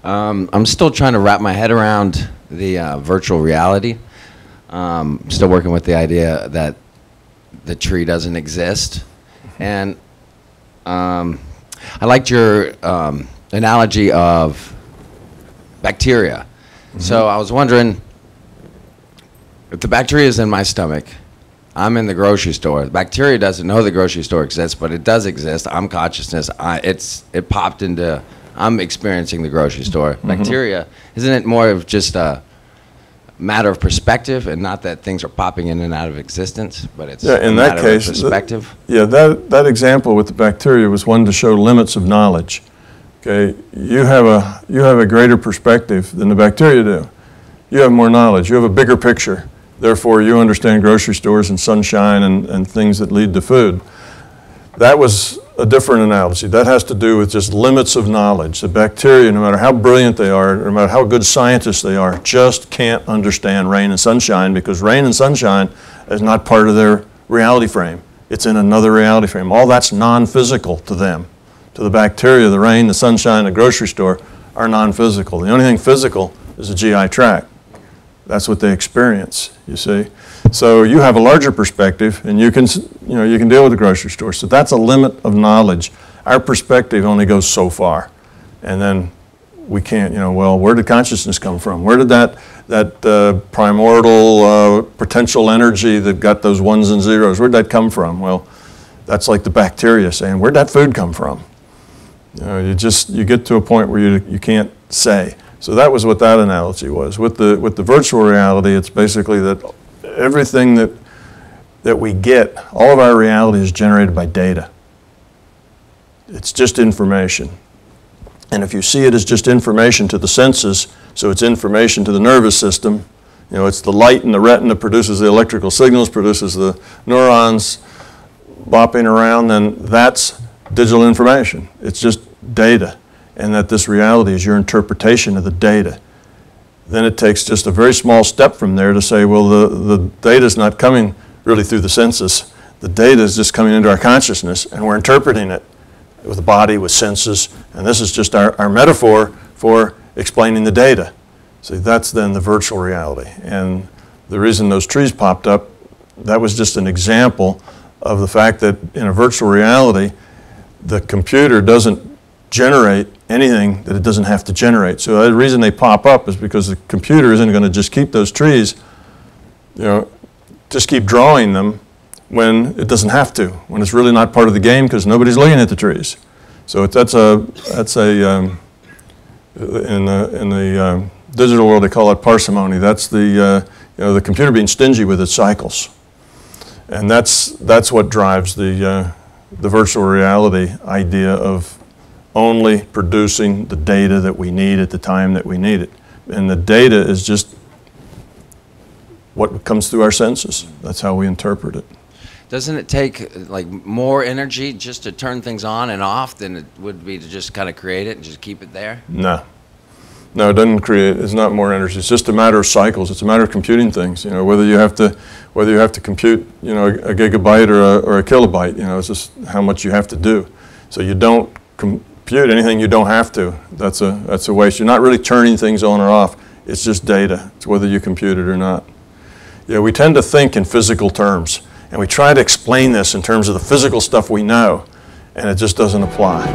I'm still trying to wrap my head around the virtual reality. Still working with the idea that the tree doesn't exist. And I liked your analogy of bacteria. Mm-hmm. So I was wondering, if the bacteria is in my stomach, I'm in the grocery store. The bacteria doesn't know the grocery store exists, but it does exist. I'm consciousness. It popped into, I'm experiencing the grocery store. Mm-hmm. Bacteria, isn't it more of just a matter of perspective, and not that things are popping in and out of existence, but it's in that case, perspective? That example with the bacteria was one to show limits of knowledge. Okay, you have a greater perspective than the bacteria do. You have more knowledge. You have a bigger picture. Therefore, you understand grocery stores and sunshine and things that lead to food. That was a different analogy. That has to do with just limits of knowledge. The bacteria, no matter how brilliant they are, no matter how good scientists they are, just can't understand rain and sunshine, because rain and sunshine is not part of their reality frame. It's in another reality frame. All that's non-physical to them. To the bacteria, the rain, the sunshine, the grocery store are non-physical. The only thing physical is the GI tract. That's what they experience, you see. So you have a larger perspective, and you can deal with the grocery store. So that's a limit of knowledge. Our perspective only goes so far, and then we can't. Well, where did consciousness come from? Where did that primordial potential energy that got those ones and zeros? Where did that come from? Well, that's like the bacteria saying, where did that food come from? You get to a point where you can't say. So that was what that analogy was. With the virtual reality, it's basically that everything that we get, all of our reality is generated by data. It's just information. And if you see it as just information to the senses, so it's information to the nervous system, it's the light in the retina produces the electrical signals, produces the neurons bopping around, then that's digital information. It's just data. And that this reality is your interpretation of the data. Then it takes just a very small step from there to say, well, the data is not coming really through the senses. The data is just coming into our consciousness, and we're interpreting it with the body, with senses, and this is just our metaphor for explaining the data. See, that's then the virtual reality. And the reason those trees popped up, that was just an example of the fact that in a virtual reality, the computer doesn't generate anything that it doesn't have to generate. So the reason they pop up is because the computer isn't going to just keep those trees, just keep drawing them when it doesn't have to, when it's really not part of the game because nobody's looking at the trees. So in the digital world they call it parsimony. That's the computer being stingy with its cycles, and that's what drives the virtual reality idea of only producing the data that we need at the time that we need it. And the data is just what comes through our senses. That's how we interpret it. Doesn't it take more energy just to turn things on and off than it would be to just kind of create it and just keep it there? No, it doesn't create. It's not more energy. It's just a matter of cycles. It's a matter of computing things. Whether you have to compute a gigabyte or a kilobyte. It's just how much you have to do. So you don't compute anything you don't have to. That's a waste. You're not really turning things on or off. It's just data. It's whether you compute it or not. We tend to think in physical terms, and we try to explain this in terms of the physical stuff we know, and it just doesn't apply.